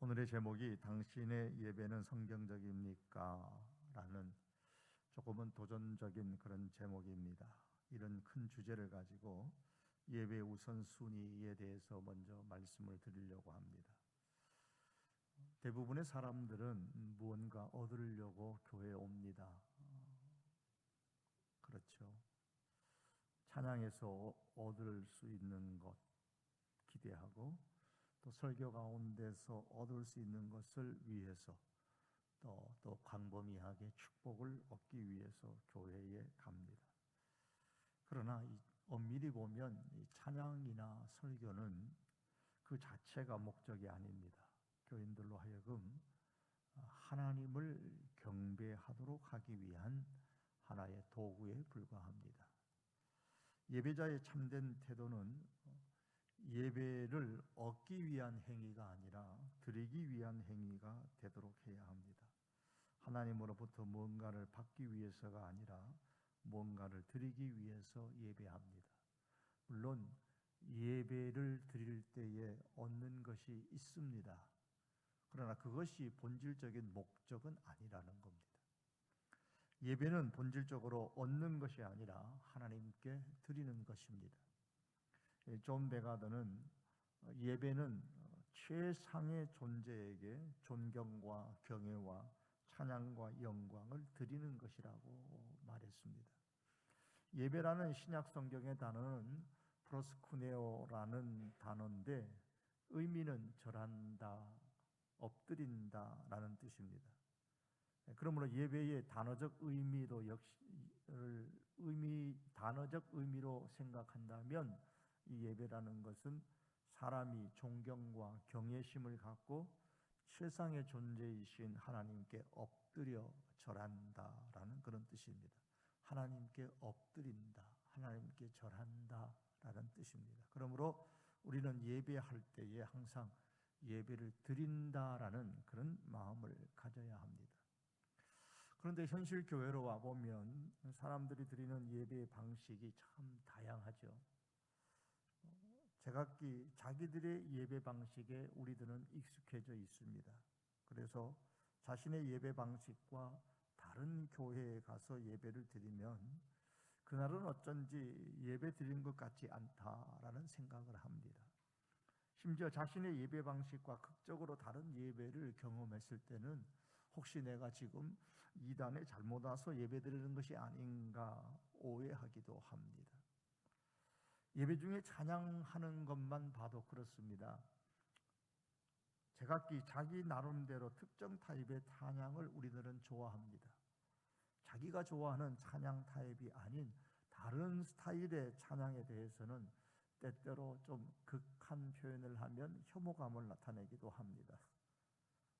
오늘의 제목이 당신의 예배는 성경적입니까? 라는 조금은 도전적인 그런 제목입니다. 이런 큰 주제를 가지고 예배 우선순위에 대해서 먼저 말씀을 드리려고 합니다. 대부분의 사람들은 무언가 얻으려고 교회에 옵니다. 그렇죠. 찬양에서 얻을 수 있는 것 기대하고, 또 설교 가운데서 얻을 수 있는 것을 위해서 또 광범위하게 축복을 얻기 위해서 교회에 갑니다. 그러나 엄밀히 보면 이 찬양이나 설교는 그 자체가 목적이 아닙니다. 교인들로 하여금 하나님을 경배하도록 하기 위한 하나의 도구에 불과합니다. 예배자의 참된 태도는 예배를 얻기 위한 행위가 아니라 드리기 위한 행위가 되도록 해야 합니다. 하나님으로부터 무언가를 받기 위해서가 아니라 무언가를 드리기 위해서 예배합니다. 물론 예배를 드릴 때에 얻는 것이 있습니다. 그러나 그것이 본질적인 목적은 아니라는 겁니다. 예배는 본질적으로 얻는 것이 아니라 하나님께 드리는 것입니다. 존 베가더는 예배는 최상의 존재에게 존경과 경애와 찬양과 영광을 드리는 것이라고 말했습니다. 예배라는 신약 성경의 단어는 프로스쿠네오라는 단어인데 의미는 절한다, 엎드린다 라는 뜻입니다. 그러므로 예배의 단어적 의미도 단어적 의미로 생각한다면 이 예배라는 것은 사람이 존경과 경외심을 갖고 최상의 존재이신 하나님께 엎드려 절한다라는 그런 뜻입니다. 하나님께 엎드린다, 하나님께 절한다라는 뜻입니다. 그러므로 우리는 예배할 때에 항상 예배를 드린다라는 그런 마음을 가져야 합니다. 그런데 현실 교회로 와보면 사람들이 드리는 예배 방식이 참 다양하죠. 제각기 자기들의 예배 방식에 우리들은 익숙해져 있습니다. 그래서 자신의 예배 방식과 다른 교회에 가서 예배를 드리면 그날은 어쩐지 예배 드린 것 같지 않다라는 생각을 합니다. 심지어 자신의 예배 방식과 극적으로 다른 예배를 경험했을 때는 혹시 내가 지금 이단에 잘못 와서 예배 드리는 것이 아닌가 오해하기도 합니다. 예배 중에 찬양하는 것만 봐도 그렇습니다. 제각기 자기 나름대로 특정 타입의 찬양을 우리들은 좋아합니다. 자기가 좋아하는 찬양 타입이 아닌 다른 스타일의 찬양에 대해서는 때때로 좀 극한 표현을 하면 혐오감을 나타내기도 합니다.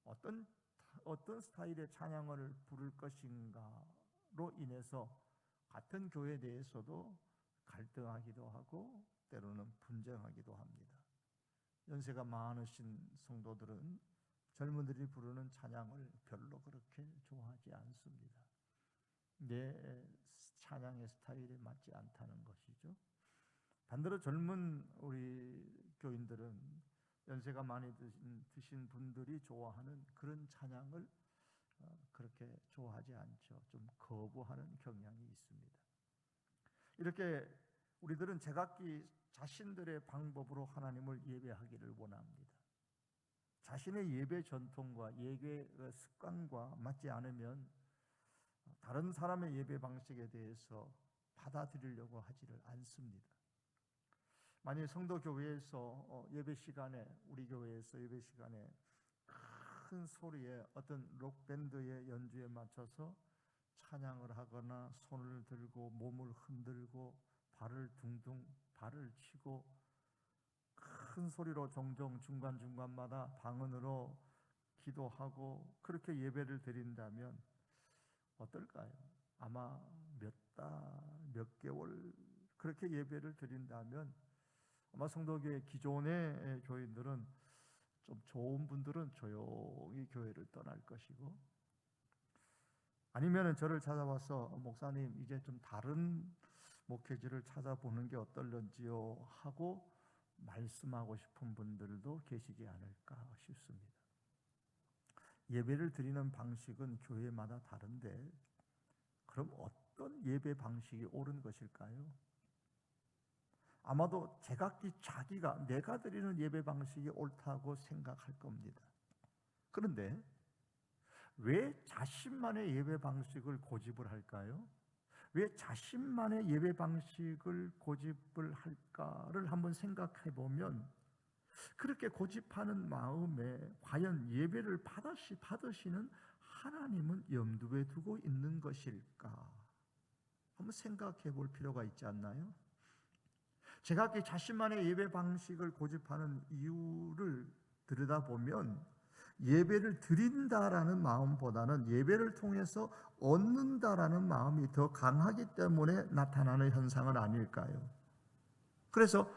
어떤 스타일의 찬양을 부를 것인가로 인해서 같은 교회 내에서도 갈등하기도 하고 때로는 분쟁하기도 합니다. 연세가 많으신 성도들은 젊은들이 부르는 찬양을 별로 그렇게 좋아하지 않습니다. 내 찬양의 스타일에 맞지 않다는 것이죠. 반대로 젊은 우리 교인들은 연세가 많이 드신 분들이 좋아하는 그런 찬양을 그렇게 좋아하지 않죠. 좀 거부하는 경향이 있습니다. 이렇게 우리들은 제각기 자신들의 방법으로 하나님을 예배하기를 원합니다. 자신의 예배 전통과 예배 습관과 맞지 않으면 다른 사람의 예배 방식에 대해서 받아들이려고 하지를 않습니다. 만약 성도 교회에서 예배 시간에 우리 교회에서 예배 시간에 큰 소리에 어떤 록밴드의 연주에 맞춰서 찬양을 하거나 손을 들고 몸을 흔들고 발을 치고 큰 소리로 종종 중간중간마다 방언으로 기도하고 그렇게 예배를 드린다면 어떨까요? 아마 몇 개월 그렇게 예배를 드린다면 아마 성도교회 기존의 교인들은 좀 좋은 분들은 조용히 교회를 떠날 것이고, 아니면 저를 찾아와서 목사님 이제 좀 다른 목회지를 찾아보는 게 어떨런지요 하고 말씀하고 싶은 분들도 계시지 않을까 싶습니다. 예배를 드리는 방식은 교회마다 다른데 그럼 어떤 예배 방식이 옳은 것일까요? 아마도 제각기 자기가 내가 드리는 예배 방식이 옳다고 생각할 겁니다. 그런데 왜 자신만의 예배 방식을 고집을 할까요? 왜 자신만의 예배 방식을 고집을 할까를 한번 생각해 보면 그렇게 고집하는 마음에 과연 예배를 받으시는 하나님은 염두에 두고 있는 것일까? 한번 생각해 볼 필요가 있지 않나요? 제각기 자신만의 예배 방식을 고집하는 이유를 들여다보면 예배를 드린다라는 마음보다는 예배를 통해서 얻는다라는 마음이 더 강하기 때문에 나타나는 현상은 아닐까요? 그래서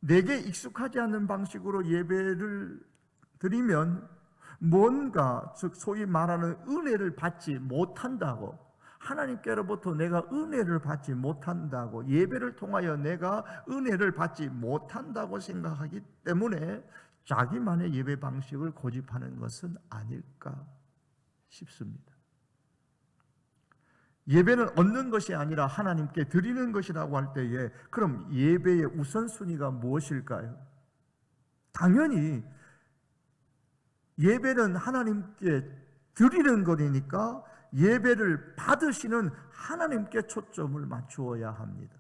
내게 익숙하지 않는 방식으로 예배를 드리면 뭔가 즉 소위 말하는 은혜를 받지 못한다고, 하나님께로부터 내가 은혜를 받지 못한다고, 예배를 통하여 내가 은혜를 받지 못한다고 생각하기 때문에 자기만의 예배 방식을 고집하는 것은 아닐까 싶습니다. 예배는 얻는 것이 아니라 하나님께 드리는 것이라고 할 때에 그럼 예배의 우선순위가 무엇일까요? 당연히 예배는 하나님께 드리는 것이니까 예배를 받으시는 하나님께 초점을 맞추어야 합니다.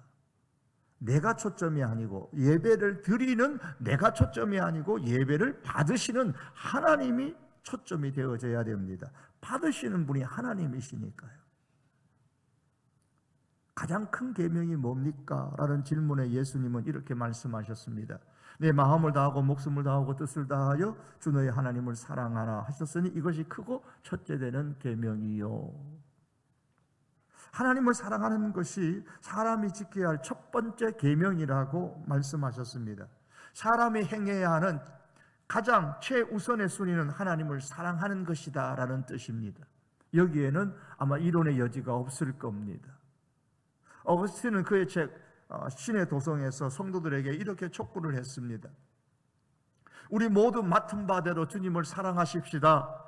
내가 초점이 아니고, 예배를 드리는 내가 초점이 아니고 예배를 받으시는 하나님이 초점이 되어져야 됩니다. 받으시는 분이 하나님이시니까요. 가장 큰 계명이 뭡니까? 라는 질문에 예수님은 이렇게 말씀하셨습니다. 내 마음을 다하고 목숨을 다하고 뜻을 다하여 주 너의 하나님을 사랑하라 하셨으니 이것이 크고 첫째 되는 계명이요. 하나님을 사랑하는 것이 사람이 지켜야 할 첫 번째 계명이라고 말씀하셨습니다. 사람이 행해야 하는 가장 최우선의 순위는 하나님을 사랑하는 것이다 라는 뜻입니다. 여기에는 아마 이론의 여지가 없을 겁니다. 어거스틴은 그의 책 신의 도성에서 성도들에게 이렇게 촉구를 했습니다. 우리 모두 맡은 바대로 주님을 사랑하십시다.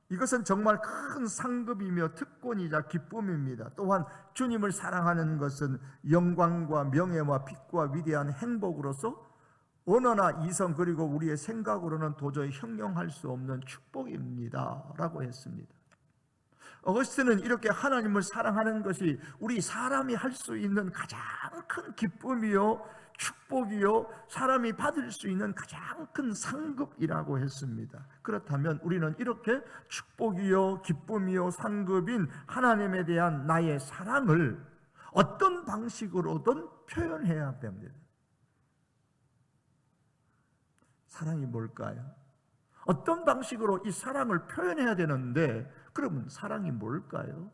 이것은 정말 큰 상급이며 특권이자 기쁨입니다. 또한 주님을 사랑하는 것은 영광과 명예와 빛과 위대한 행복으로서 언어나 이성 그리고 우리의 생각으로는 도저히 형용할 수 없는 축복입니다 라고 했습니다. 어거스틴은 이렇게 하나님을 사랑하는 것이 우리 사람이 할 수 있는 가장 큰 기쁨이요 축복이요 사람이 받을 수 있는 가장 큰 상급이라고 했습니다. 그렇다면 우리는 이렇게 축복이요 기쁨이요 상급인 하나님에 대한 나의 사랑을 어떤 방식으로든 표현해야 됩니다. 사랑이 뭘까요? 어떤 방식으로 이 사랑을 표현해야 되는데 그러면 사랑이 뭘까요?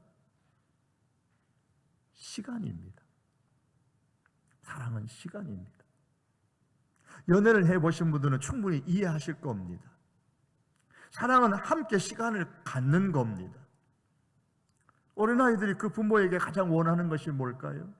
시간입니다. 사랑은 시간입니다. 연애를 해보신 분들은 충분히 이해하실 겁니다. 사랑은 함께 시간을 갖는 겁니다. 어린아이들이 그 부모에게 가장 원하는 것이 뭘까요?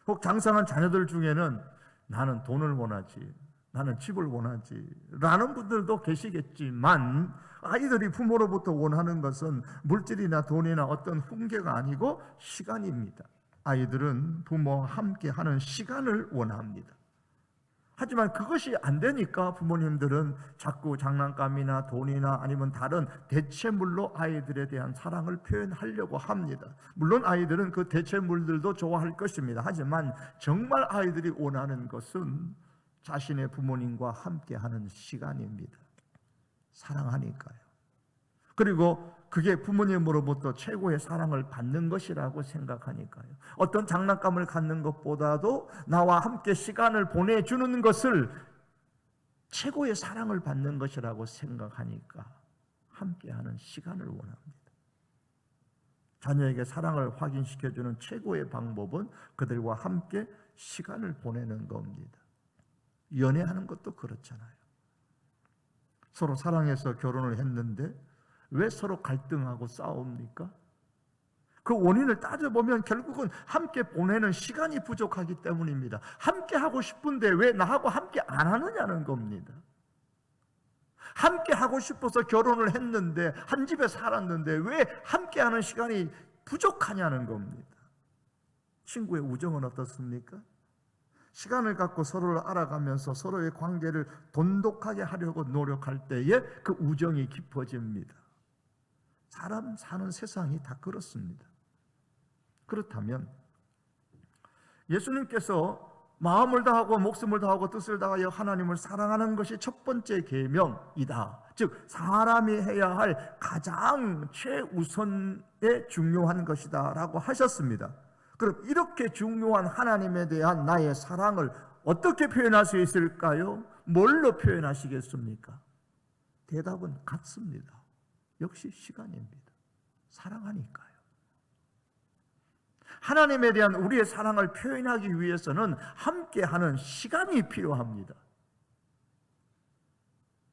혹 장성한 자녀들 중에는 나는 돈을 원하지, 나는 집을 원하지 라는 분들도 계시겠지만 아이들이 부모로부터 원하는 것은 물질이나 돈이나 어떤 훈계가 아니고 시간입니다. 아이들은 부모와 함께 하는 시간을 원합니다. 하지만 그것이 안 되니까 부모님들은 자꾸 장난감이나 돈이나 아니면 다른 대체물로 아이들에 대한 사랑을 표현하려고 합니다. 물론 아이들은 그 대체물들도 좋아할 것입니다. 하지만 정말 아이들이 원하는 것은 자신의 부모님과 함께 하는 시간입니다. 사랑하니까요. 그리고 그게 부모님으로부터 최고의 사랑을 받는 것이라고 생각하니까요. 어떤 장난감을 갖는 것보다도 나와 함께 시간을 보내주는 것을 최고의 사랑을 받는 것이라고 생각하니까 함께하는 시간을 원합니다. 자녀에게 사랑을 확인시켜주는 최고의 방법은 그들과 함께 시간을 보내는 겁니다. 연애하는 것도 그렇잖아요. 서로 사랑해서 결혼을 했는데 왜 서로 갈등하고 싸웁니까? 그 원인을 따져보면 결국은 함께 보내는 시간이 부족하기 때문입니다. 함께 하고 싶은데 왜 나하고 함께 안 하느냐는 겁니다. 함께 하고 싶어서 결혼을 했는데, 한 집에 살았는데 왜 함께하는 시간이 부족하냐는 겁니다. 친구의 우정은 어떻습니까? 시간을 갖고 서로를 알아가면서 서로의 관계를 돈독하게 하려고 노력할 때에 그 우정이 깊어집니다. 사람 사는 세상이 다 그렇습니다. 그렇다면 예수님께서 마음을 다하고 목숨을 다하고 뜻을 다하여 하나님을 사랑하는 것이 첫 번째 계명이다. 즉 사람이 해야 할 가장 최우선에 중요한 것이다 라고 하셨습니다. 그럼 이렇게 중요한 하나님에 대한 나의 사랑을 어떻게 표현할 수 있을까요? 뭘로 표현하시겠습니까? 대답은 같습니다. 역시 시간입니다. 사랑하니까요. 하나님에 대한 우리의 사랑을 표현하기 위해서는 함께하는 시간이 필요합니다.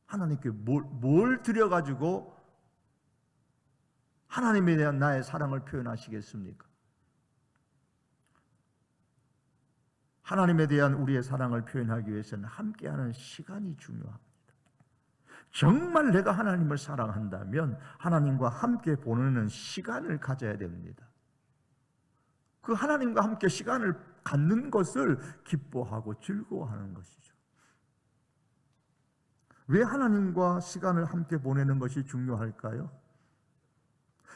하나님께 뭘 드려가지고 하나님에 대한 나의 사랑을 표현하시겠습니까? 하나님에 대한 우리의 사랑을 표현하기 위해서는 함께하는 시간이 중요합니다. 정말 내가 하나님을 사랑한다면 하나님과 함께 보내는 시간을 가져야 됩니다. 그 하나님과 함께 시간을 갖는 것을 기뻐하고 즐거워하는 것이죠. 왜 하나님과 시간을 함께 보내는 것이 중요할까요?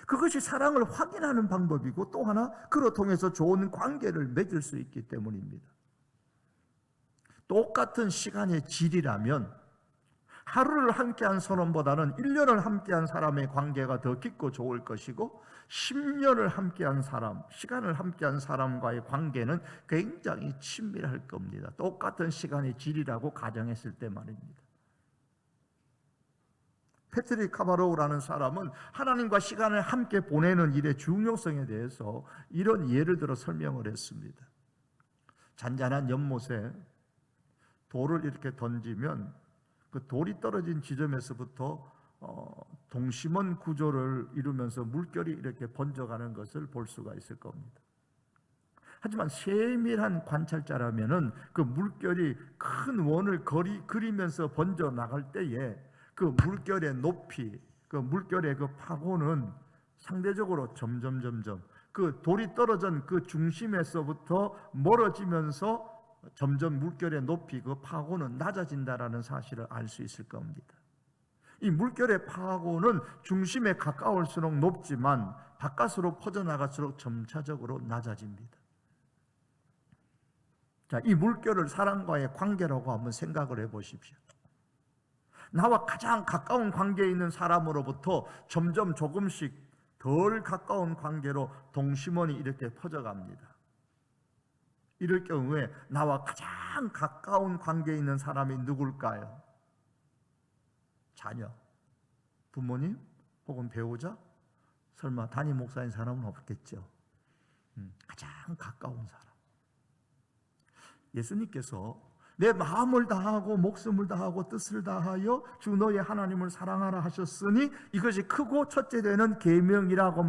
그것이 사랑을 확인하는 방법이고 또 하나 그로 통해서 좋은 관계를 맺을 수 있기 때문입니다. 똑같은 시간의 질이라면 하루를 함께한 사람보다는 1년을 함께한 사람의 관계가 더 깊고 좋을 것이고 10년을 함께한 사람, 시간을 함께한 사람과의 관계는 굉장히 친밀할 겁니다. 똑같은 시간의 질이라고 가정했을 때 말입니다. 패트릭 카바로우라는 사람은 하나님과 시간을 함께 보내는 일의 중요성에 대해서 이런 예를 들어 설명을 했습니다. 잔잔한 연못에 돌을 이렇게 던지면 그 돌이 떨어진 지점에서부터 동심원 구조를 이루면서 물결이 이렇게 번져가는 것을 볼 수가 있을 겁니다. 하지만 세밀한 관찰자라면은 그 물결이 큰 원을 그리면서 번져 나갈 때에 그 물결의 높이, 그 물결의 그 파고는 상대적으로 점점 그 돌이 떨어진 그 중심에서부터 멀어지면서 점점 물결의 높이, 그 파고는 낮아진다라는 사실을 알 수 있을 겁니다. 이 물결의 파고는 중심에 가까울수록 높지만 바깥으로 퍼져나갈수록 점차적으로 낮아집니다. 자, 이 물결을 사람과의 관계라고 한번 생각을 해보십시오. 나와 가장 가까운 관계에 있는 사람으로부터 점점 조금씩 덜 가까운 관계로 동심원이 이렇게 퍼져갑니다. 이럴 경우에 나와 가장 가까운 관계에 있는 사람이 누굴까요? 자녀, 부모님, 혹은 배우자? 설마 담임 목사인 사람은 없겠죠. 가장 가까운 사람. 예수님께서 내 마음을 다하고 목숨을 다하고 뜻을 다하여 주 너의 하나님을 사랑하라 하셨으니 이것이 크고 첫째 되는 계명이라고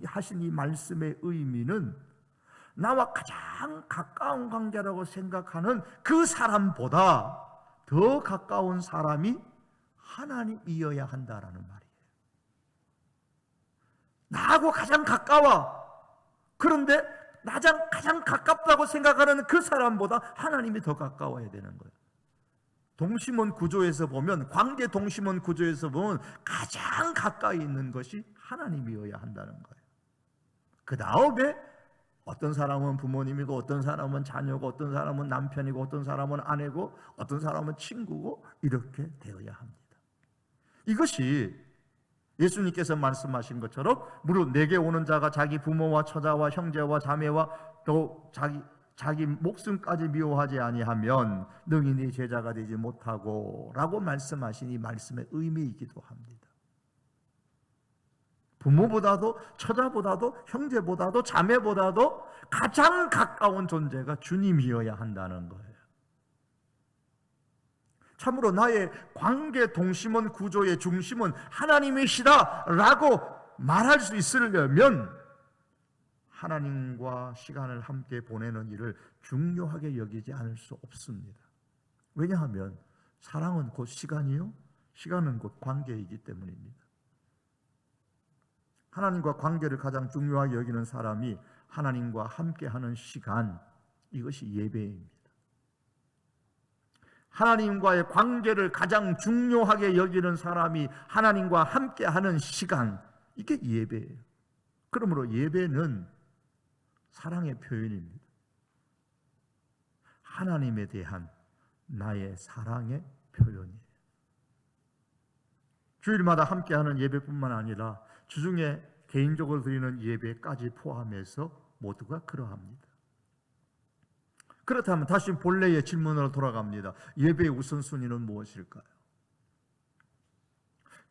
하신 이 말씀의 의미는 나와 가장 가까운 관계라고 생각하는 그 사람보다 더 가까운 사람이 하나님이어야 한다라는 말이에요. 나하고 가장 가까워. 그런데 가장 가깝다고 생각하는 그 사람보다 하나님이 더 가까워야 되는 거예요. 동심원 구조에서 보면, 관계 동심원 구조에서 보면 가장 가까이 있는 것이 하나님이어야 한다는 거예요. 그 다음에 어떤 사람은 부모님이고 어떤 사람은 자녀고 어떤 사람은 남편이고 어떤 사람은 아내고 어떤 사람은 친구고 이렇게 되어야 합니다. 이것이 예수님께서 말씀하신 것처럼 무릇 내게 오는 자가 자기 부모와 처자와 형제와 자매와 또 자기 목숨까지 미워하지 아니하면 능히 네 제자가 되지 못하고 라고 말씀하신 이 말씀의 의미이기도 합니다. 부모보다도 처자보다도 형제보다도 자매보다도 가장 가까운 존재가 주님이어야 한다는 거예요. 참으로 나의 관계 동심원 구조의 중심은 하나님이시다라고 말할 수 있으려면 하나님과 시간을 함께 보내는 일을 중요하게 여기지 않을 수 없습니다. 왜냐하면 사랑은 곧 시간이요, 시간은 곧 관계이기 때문입니다. 하나님과 관계를 가장 중요하게 여기는 사람이 하나님과 함께하는 시간, 이것이 예배입니다. 하나님과의 관계를 가장 중요하게 여기는 사람이 하나님과 함께하는 시간, 이게 예배예요. 그러므로 예배는 사랑의 표현입니다. 하나님에 대한 나의 사랑의 표현이에요. 주일마다 함께하는 예배뿐만 아니라 주중에 개인적으로 드리는 예배까지 포함해서 모두가 그러합니다. 그렇다면 다시 본래의 질문으로 돌아갑니다. 예배의 우선순위는 무엇일까요?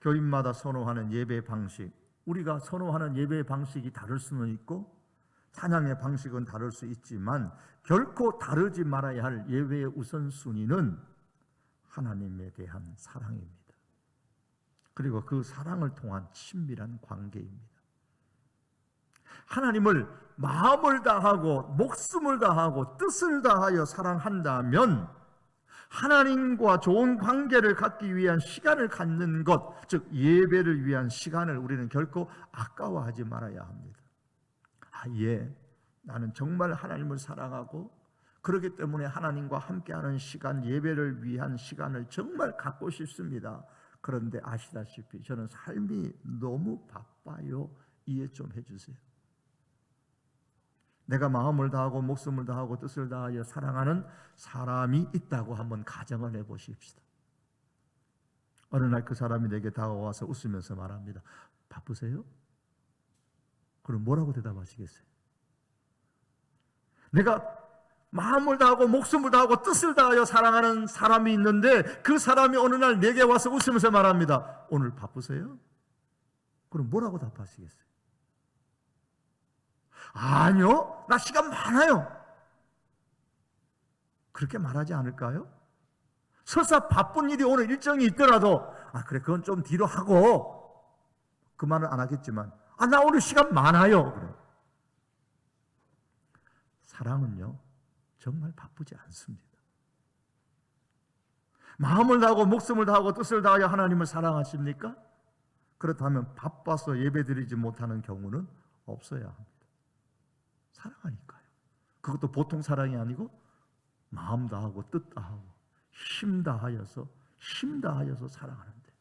교인마다 선호하는 예배 방식, 우리가 선호하는 예배 방식이 다를 수는 있고 찬양의 방식은 다를 수 있지만 결코 다르지 말아야 할 예배의 우선순위는 하나님에 대한 사랑입니다. 그리고 그 사랑을 통한 친밀한 관계입니다. 하나님을 마음을 다하고 목숨을 다하고 뜻을 다하여 사랑한다면 하나님과 좋은 관계를 갖기 위한 시간을 갖는 것, 즉 예배를 위한 시간을 우리는 결코 아까워하지 말아야 합니다. 나는 정말 하나님을 사랑하고 그렇기 때문에 하나님과 함께하는 시간, 예배를 위한 시간을 정말 갖고 싶습니다. 그런데 아시다시피 저는 삶이 너무 바빠요. 이해 좀 해주세요. 내가 마음을 다하고 목숨을 다하고 뜻을 다하여 사랑하는 사람이 있다고 한번 가정을 해보십시다. 어느 날 그 사람이 내게 다가와서 웃으면서 말합니다. 바쁘세요? 그럼 뭐라고 대답하시겠어요? 내가 마음을 다하고 목숨을 다하고 뜻을 다하여 사랑하는 사람이 있는데 그 사람이 어느 날 내게 와서 웃으면서 말합니다. 오늘 바쁘세요? 그럼 뭐라고 답하시겠어요? 아니요, 나 시간 많아요. 그렇게 말하지 않을까요? 설사 바쁜 일이 오늘 일정이 있더라도 그래 그건 좀 뒤로 하고 그 말은 안 하겠지만 나 오늘 시간 많아요. 그래. 사랑은요 정말 바쁘지 않습니다. 마음을 다하고 목숨을 다하고 뜻을 다하여 하나님을 사랑하십니까? 그렇다면 바빠서 예배드리지 못하는 경우는 없어야 합니다. 사랑하니까요. 그것도 보통 사랑이 아니고 마음 다하고 뜻 다하고 힘 다하여서 사랑하는데,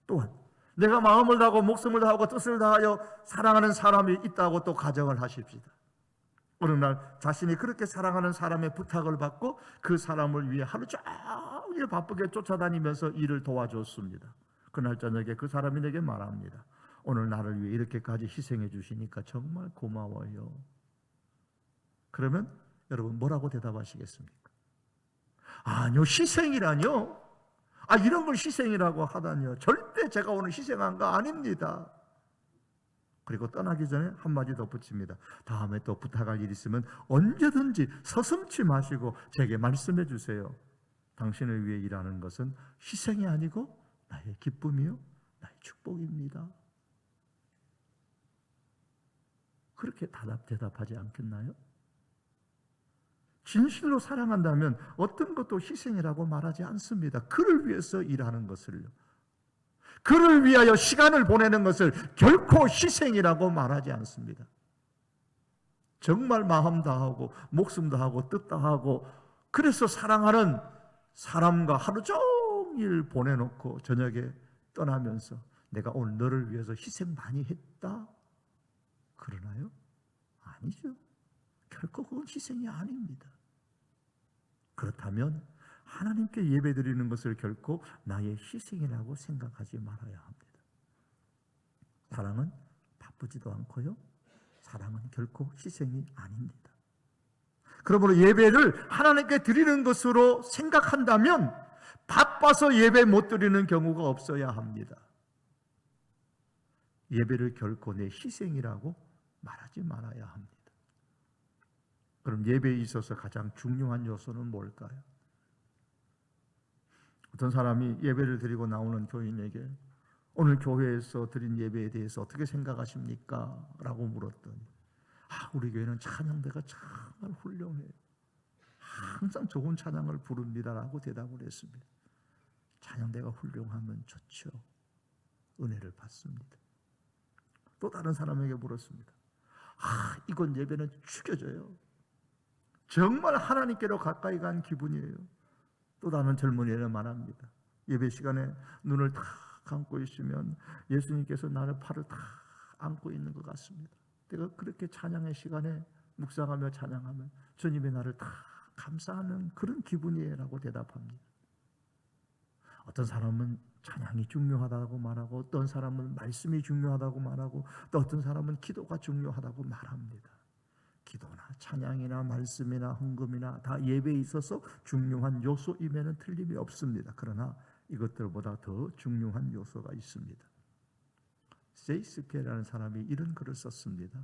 또한 내가 마음을 다하고 목숨을 다하고 뜻을 다하여 사랑하는 사람이 있다고 또 가정을 하십시다. 어느 날 자신이 그렇게 사랑하는 사람의 부탁을 받고 그 사람을 위해 하루 종일 바쁘게 쫓아다니면서 일을 도와줬습니다. 그날 저녁에 그 사람이 내게 말합니다. 오늘 나를 위해 이렇게까지 희생해 주시니까 정말 고마워요. 그러면 여러분 뭐라고 대답하시겠습니까? 아니요, 희생이라뇨? 이런 걸 희생이라고 하다니요. 절대 제가 오늘 희생한 거 아닙니다. 그리고 떠나기 전에 한마디 더 붙입니다. 다음에 또 부탁할 일 있으면 언제든지 서슴지 마시고 제게 말씀해 주세요. 당신을 위해 일하는 것은 희생이 아니고 나의 기쁨이요, 나의 축복입니다. 그렇게 대답하지 않겠나요? 진실로 사랑한다면 어떤 것도 희생이라고 말하지 않습니다. 그를 위해서 일하는 것을요, 그를 위하여 시간을 보내는 것을 결코 희생이라고 말하지 않습니다. 정말 마음 다하고 목숨 다하고 뜻 다하고 그래서 사랑하는 사람과 하루 종일 보내놓고 저녁에 떠나면서 내가 오늘 너를 위해서 희생 많이 했다? 그러나요? 아니죠. 결코 그건 희생이 아닙니다. 그렇다면 하나님께 예배드리는 것을 결코 나의 희생이라고 생각하지 말아야 합니다. 사랑은 바쁘지도 않고요, 사랑은 결코 희생이 아닙니다. 그러므로 예배를 하나님께 드리는 것으로 생각한다면 바빠서 예배 못 드리는 경우가 없어야 합니다. 예배를 결코 내 희생이라고 말하지 말아야 합니다. 그럼 예배에 있어서 가장 중요한 요소는 뭘까요? 어떤 사람이 예배를 드리고 나오는 교인에게 오늘 교회에서 드린 예배에 대해서 어떻게 생각하십니까? 라고 물었더니 우리 교회는 찬양대가 정말 훌륭해요. 항상 좋은 찬양을 부릅니다 라고 대답을 했습니다. 찬양대가 훌륭하면 좋죠. 은혜를 받습니다. 또 다른 사람에게 물었습니다. 이건 예배는 죽여줘요. 정말 하나님께로 가까이 간 기분이에요. 또 다른 젊은이는 말합니다. 예배 시간에 눈을 다 감고 있으면 예수님께서 나를 팔을 다 안고 있는 것 같습니다. 내가 그렇게 찬양의 시간에 묵상하며 찬양하면 주님이 나를 다 감싸는 그런 기분이에요 라고 대답합니다. 어떤 사람은 찬양이 중요하다고 말하고, 어떤 사람은 말씀이 중요하다고 말하고, 또 어떤 사람은 기도가 중요하다고 말합니다. 기도나 찬양이나 말씀이나 헌금이나 다 예배에 있어서 중요한 요소임에는 틀림이 없습니다. 그러나 이것들보다 더 중요한 요소가 있습니다. 세이스케라는 사람이 이런 글을 썼습니다.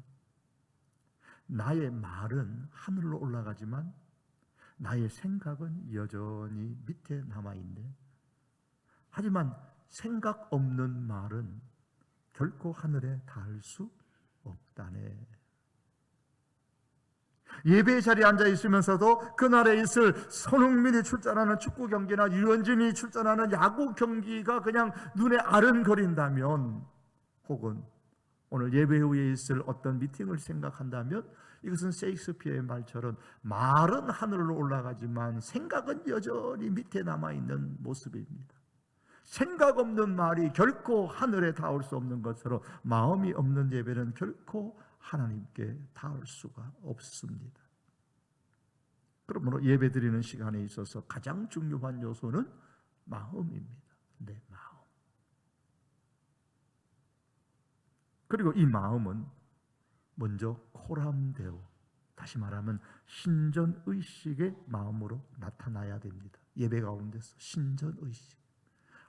나의 말은 하늘로 올라가지만 나의 생각은 여전히 밑에 남아있네. 하지만 생각 없는 말은 결코 하늘에 닿을 수 없다네. 예배 자리에 앉아 있으면서도 그날에 있을 손흥민이 출전하는 축구 경기나 유현진이 출전하는 야구 경기가 그냥 눈에 아른거린다면, 혹은 오늘 예배 후에 있을 어떤 미팅을 생각한다면, 이것은 셰익스피어의 말처럼 말은 하늘로 올라가지만 생각은 여전히 밑에 남아있는 모습입니다. 생각 없는 말이 결코 하늘에 닿을 수 없는 것처럼 마음이 없는 예배는 결코 하나님께 닿을 수가 없습니다. 그러므로 예배 드리는 시간에 있어서 가장 중요한 요소는 마음입니다. 내 마음. 그리고 이 마음은 먼저 코람데오, 다시 말하면 신전의식의 마음으로 나타나야 됩니다. 예배 가운데서 신전의식,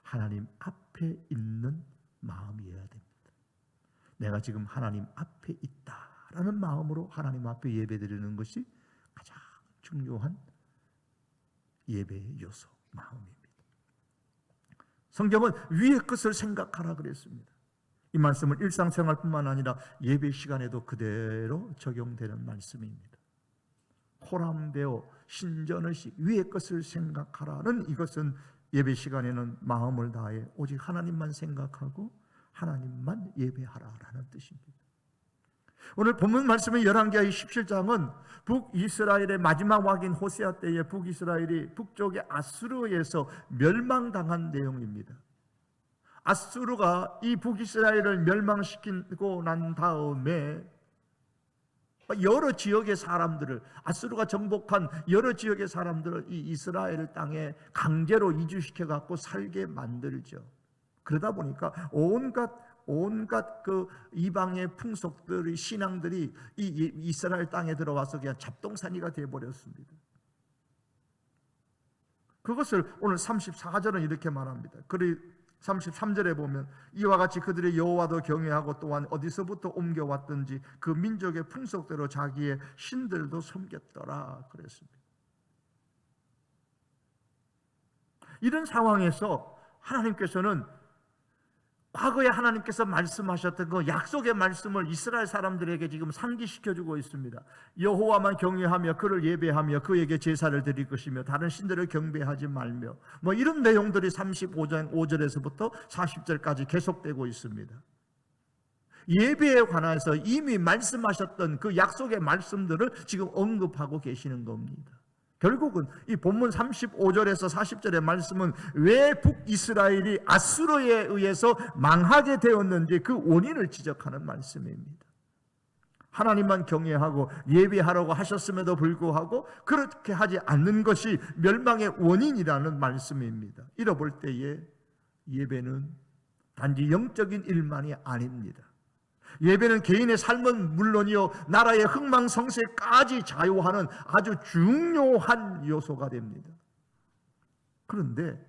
하나님 앞에 있는 마음이어야 됩니다. 내가 지금 하나님 앞에 있다라는 마음으로 하나님 앞에 예배드리는 것이 가장 중요한 예배의 요소, 마음입니다. 성경은 위의 것을 생각하라 그랬습니다. 이 말씀은 일상생활뿐만 아니라 예배 시간에도 그대로 적용되는 말씀입니다. 코람데오, 신전의식, 위의 것을 생각하라는 이것은 예배 시간에는 마음을 다해 오직 하나님만 생각하고 하나님만 예배하라라는 뜻입니다. 오늘 본문 말씀의 열왕기하 17장은 북이스라엘의 마지막 왕인 호세아 때에 북이스라엘이 북쪽의 아수르에서 멸망당한 내용입니다. 아수르가 이 북이스라엘을 멸망시키고 난 다음에 여러 지역의 사람들을, 아수르가 정복한 여러 지역의 사람들을 이 이스라엘 땅에 강제로 이주시켜 갖고 살게 만들죠. 그러다 보니까 온갖 그 이방의 풍속들이, 신앙들이 이 이스라엘 땅에 들어와서 그냥 잡동사니가 되어버렸습니다. 그것을 오늘 34절은 이렇게 말합니다. 33절에 보면 이와 같이 그들이 여호와도 경외하고 또한 어디서부터 옮겨왔든지 그 민족의 풍속대로 자기의 신들도 섬겼더라 그랬습니다. 이런 상황에서 하나님께서는 과거에 하나님께서 말씀하셨던 그 약속의 말씀을 이스라엘 사람들에게 지금 상기시켜주고 있습니다. 여호와만 경외하며 그를 예배하며 그에게 제사를 드릴 것이며 다른 신들을 경배하지 말며, 이런 내용들이 35장 5절에서부터 40절까지 계속되고 있습니다. 예배에 관해서 이미 말씀하셨던 그 약속의 말씀들을 지금 언급하고 계시는 겁니다. 결국은 이 본문 35절에서 40절의 말씀은 왜 북이스라엘이 아수르에 의해서 망하게 되었는지 그 원인을 지적하는 말씀입니다. 하나님만 경외하고 예배하라고 하셨음에도 불구하고 그렇게 하지 않는 것이 멸망의 원인이라는 말씀입니다. 이뤄볼 때에 예배는 단지 영적인 일만이 아닙니다. 예배는 개인의 삶은 물론이요 나라의 흥망성쇠까지 좌우하는 아주 중요한 요소가 됩니다. 그런데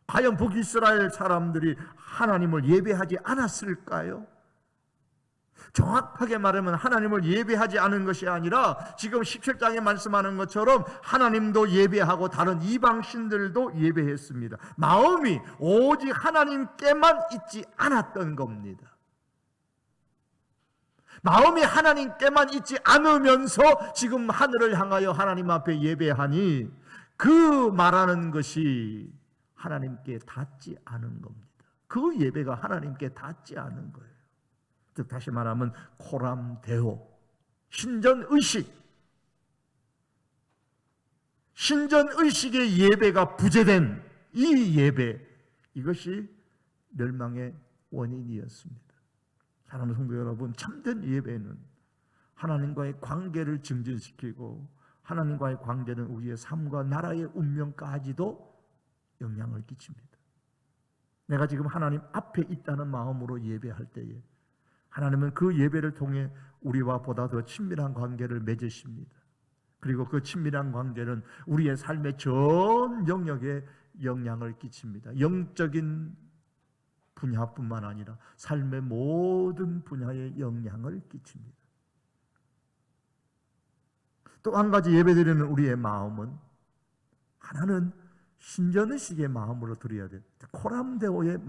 과연 북이스라엘 사람들이 하나님을 예배하지 않았을까요? 정확하게 말하면 하나님을 예배하지 않은 것이 아니라 지금 17장에 말씀하는 것처럼 하나님도 예배하고 다른 이방신들도 예배했습니다. 마음이 오직 하나님께만 있지 않았던 겁니다. 마음이 하나님께만 있지 않으면서 지금 하늘을 향하여 하나님 앞에 예배하니 그 말하는 것이 하나님께 닿지 않은 겁니다. 그 예배가 하나님께 닿지 않은 거예요. 즉 다시 말하면 코람데오, 신전의식의 예배가 부재된 이 예배, 이것이 멸망의 원인이었습니다. 사랑하는 성도 여러분, 참된 예배는 하나님과의 관계를 증진시키고 하나님과의 관계는 우리의 삶과 나라의 운명까지도 영향을 끼칩니다. 내가 지금 하나님 앞에 있다는 마음으로 예배할 때에 하나님은 그 예배를 통해 우리와 보다 더 친밀한 관계를 맺으십니다. 그리고 그 친밀한 관계는 우리의 삶의 전 영역에 영향을 끼칩니다. 영적인 분야뿐만 아니라 삶의 모든 분야에 영향을 끼칩니다. 또 한 가지 예배드리는 우리의 마음은 하나는 신전의식의 마음으로 드려야 돼요. 코람데오의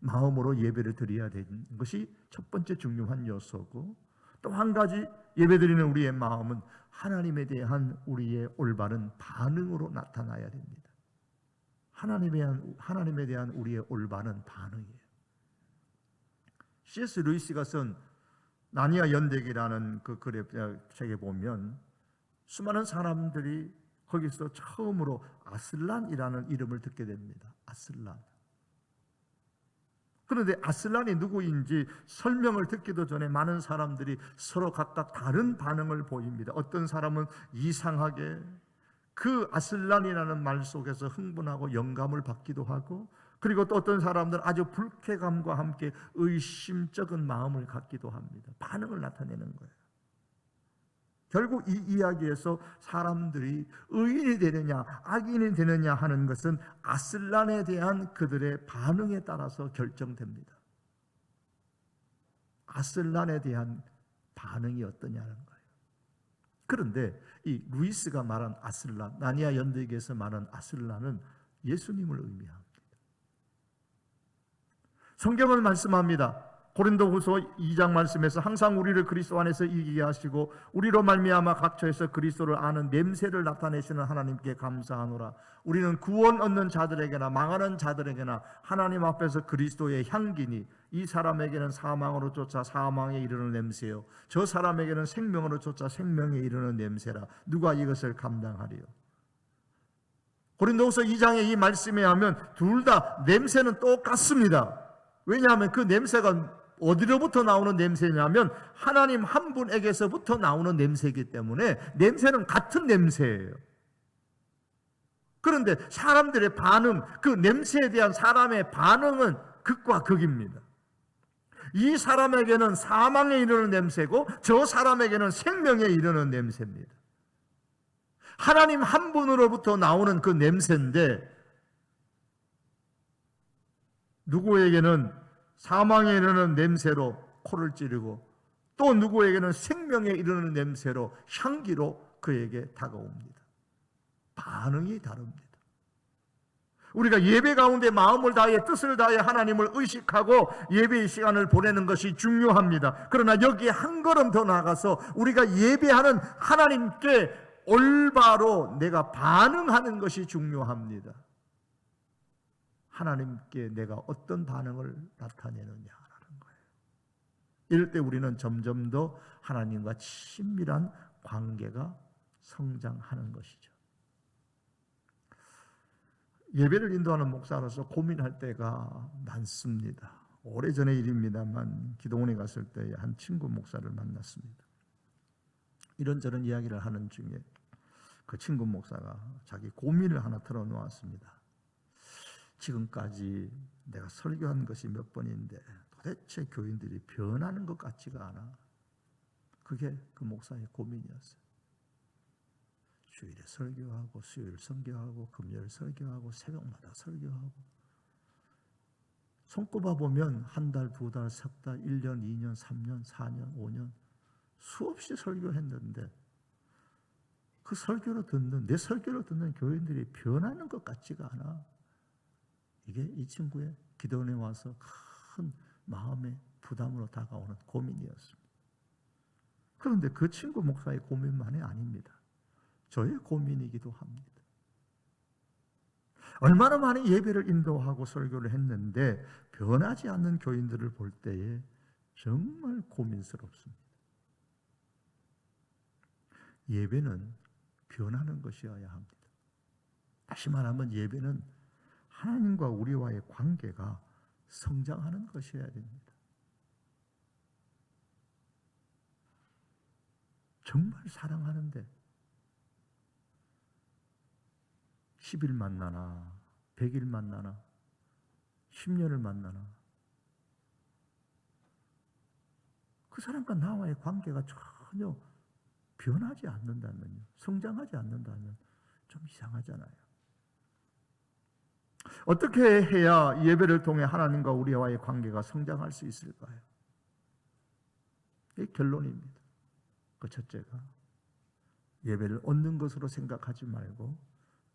마음으로 예배를 드려야 되는 것이 첫 번째 중요한 요소고, 또 한 가지 예배드리는 우리의 마음은 하나님에 대한 우리의 올바른 반응으로 나타나야 됩니다. 하나님에 대한 우리의 올바른 반응이에요. C.S. 루이스가 쓴 나니아 연대기라는 그 책에 보면 수많은 사람들이 거기서 처음으로 아슬란이라는 이름을 듣게 됩니다. 아슬란. 그런데 아슬란이 누구인지 설명을 듣기도 전에 많은 사람들이 서로 각각 다른 반응을 보입니다. 어떤 사람은 이상하게 그 아슬란이라는 말 속에서 흥분하고 영감을 받기도 하고, 그리고 또 어떤 사람들은 아주 불쾌감과 함께 의심쩍은 마음을 갖기도 합니다. 반응을 나타내는 거예요. 결국 이 이야기에서 사람들이 의인이 되느냐 악인이 되느냐 하는 것은 아슬란에 대한 그들의 반응에 따라서 결정됩니다. 아슬란에 대한 반응이 어떠냐는 거예요. 그런데 이 루이스가 말한 아슬란, 나니아 연대기에서 말한 아슬란은 예수님을 의미합니다. 성경은 말씀합니다. 고린도후서 2장 말씀에서 항상 우리를 그리스도 안에서 이기게 하시고 우리로 말미암아 각처에서 그리스도를 아는 냄새를 나타내시는 하나님께 감사하노라. 우리는 구원 얻는 자들에게나 망하는 자들에게나 하나님 앞에서 그리스도의 향기니 이 사람에게는 사망으로 쫓아 사망에 이르는 냄새요 저 사람에게는 생명으로 쫓아 생명에 이르는 냄새라. 누가 이것을 감당하리요? 고린도후서 2장의 이 말씀에 하면 둘 다 냄새는 똑같습니다. 왜냐하면 그 냄새가 어디로부터 나오는 냄새냐면 하나님 한 분에게서부터 나오는 냄새이기 때문에 냄새는 같은 냄새예요. 그런데 사람들의 반응, 그 냄새에 대한 사람의 반응은 극과 극입니다. 이 사람에게는 사망에 이르는 냄새고 저 사람에게는 생명에 이르는 냄새입니다. 하나님 한 분으로부터 나오는 그 냄새인데 누구에게는 사망에 이르는 냄새로 코를 찌르고 또 누구에게는 생명에 이르는 냄새로 향기로 그에게 다가옵니다. 반응이 다릅니다. 우리가 예배 가운데 마음을 다해 뜻을 다해 하나님을 의식하고 예배의 시간을 보내는 것이 중요합니다. 그러나 여기에 한 걸음 더 나아가서 우리가 예배하는 하나님께 올바로 내가 반응하는 것이 중요합니다. 하나님께 내가 어떤 반응을 나타내느냐라는 거예요. 이럴 때 우리는 점점 더 하나님과 친밀한 관계가 성장하는 것이죠. 예배를 인도하는 목사로서 고민할 때가 많습니다. 오래전의 일입니다만 기도원에 갔을 때 한 친구 목사를 만났습니다. 이런저런 이야기를 하는 중에 그 친구 목사가 자기 고민을 하나 털어놓았습니다. 지금까지 내가 설교한 것이 몇 번인데 도대체 교인들이 변하는 것 같지가 않아. 그게 그 목사의 고민이었어요. 주일에 설교하고 수요일 설교하고 금요일 설교하고 새벽마다 설교하고 손꼽아 보면 한 달, 두 달, 석 달, 1년, 2년, 3년, 4년, 5년 수없이 설교했는데 그 설교를 듣는 내 설교를 듣는 교인들이 변하는 것 같지가 않아. 이게 이 친구의 기도원에 와서 큰 마음의 부담으로 다가오는 고민이었습니다. 그런데 그 친구 목사의 고민만이 아닙니다. 저의 고민이기도 합니다. 얼마나 많은 예배를 인도하고 설교를 했는데 변하지 않는 교인들을 볼 때에 정말 고민스럽습니다. 예배는 변하는 것이어야 합니다. 다시 말하면 예배는 하나님과 우리와의 관계가 성장하는 것이어야 됩니다. 정말 사랑하는데 10일 만나나 100일 만나나 10년을 만나나 그 사람과 나와의 관계가 전혀 변하지 않는다면요, 성장하지 않는다면 좀 이상하잖아요. 어떻게 해야 예배를 통해 하나님과 우리와의 관계가 성장할 수 있을까요? 이게 결론입니다. 그 첫째가 예배를 얻는 것으로 생각하지 말고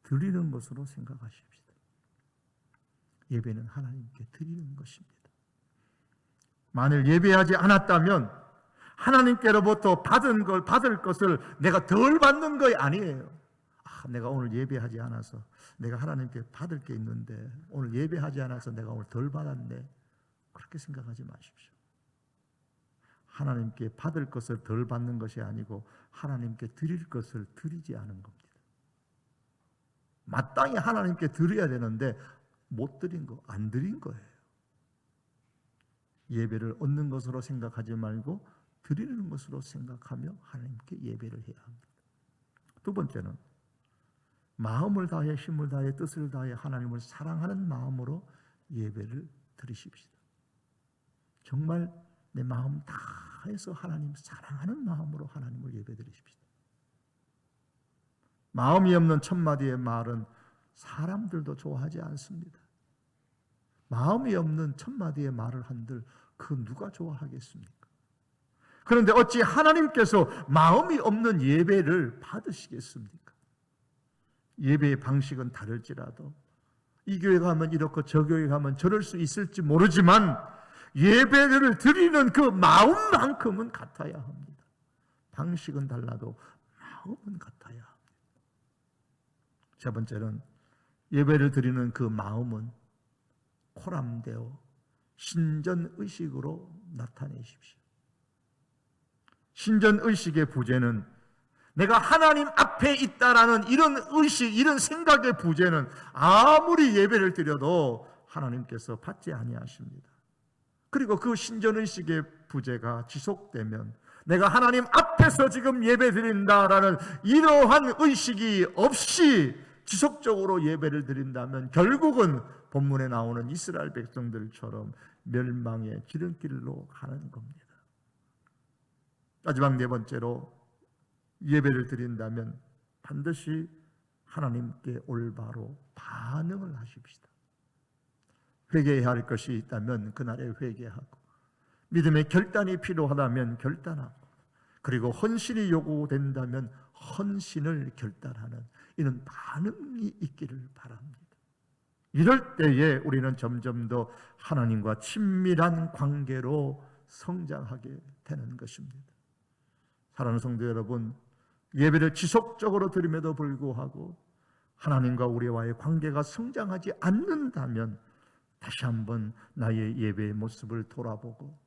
드리는 것으로 생각하십시다. 예배는 하나님께 드리는 것입니다. 만일 예배하지 않았다면 하나님께로부터 받을 것을 내가 덜 받는 것이 아니에요. 내가 오늘 예배하지 않아서 내가 하나님께 받을 게 있는데 오늘 예배하지 않아서 내가 오늘 덜 받았네, 그렇게 생각하지 마십시오. 하나님께 받을 것을 덜 받는 것이 아니고 하나님께 드릴 것을 드리지 않은 겁니다. 마땅히 하나님께 드려야 되는데 못 드린 거, 안 드린 거예요. 예배를 얻는 것으로 생각하지 말고 드리는 것으로 생각하며 하나님께 예배를 해야 합니다. 두 번째는 마음을 다해 힘을 다해 뜻을 다해 하나님을 사랑하는 마음으로 예배를 드리십시다. 정말 내 마음 다해서 하나님 사랑하는 마음으로 하나님을 예배 드리십시다. 마음이 없는 첫마디의 말은 사람들도 좋아하지 않습니다. 마음이 없는 첫마디의 말을 한들 그 누가 좋아하겠습니까? 그런데 어찌 하나님께서 마음이 없는 예배를 받으시겠습니까? 예배의 방식은 다를지라도 이 교회 가면 이렇고 저 교회 가면 저럴 수 있을지 모르지만 예배를 드리는 그 마음만큼은 같아야 합니다. 방식은 달라도 마음은 같아야 합니다. 세 번째는 예배를 드리는 그 마음은 코람되어 신전의식으로 나타내십시오. 신전의식의 부재는 내가 하나님 앞에 있다라는 이런 의식, 이런 생각의 부재는 아무리 예배를 드려도 하나님께서 받지 아니하십니다. 그리고 그 신전의식의 부재가 지속되면 내가 하나님 앞에서 지금 예배 드린다라는 이러한 의식이 없이 지속적으로 예배를 드린다면 결국은 본문에 나오는 이스라엘 백성들처럼 멸망의 지름길로 가는 겁니다. 마지막 네 번째로 예배를 드린다면 반드시 하나님께 올바로 반응을 하십시다. 회개해야 할 것이 있다면 그날에 회개하고 믿음의 결단이 필요하다면 결단하고 그리고 헌신이 요구된다면 헌신을 결단하는 이런 반응이 있기를 바랍니다. 이럴 때에 우리는 점점 더 하나님과 친밀한 관계로 성장하게 되는 것입니다. 사랑하는 성도 여러분, 예배를 지속적으로 드림에도 불구하고 하나님과 우리와의 관계가 성장하지 않는다면 다시 한번 나의 예배의 모습을 돌아보고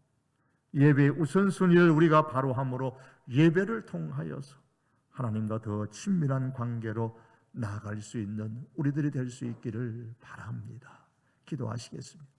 예배의 우선순위를 우리가 바로 함으로 예배를 통하여서 하나님과 더 친밀한 관계로 나아갈 수 있는 우리들이 될 수 있기를 바랍니다. 기도하시겠습니다.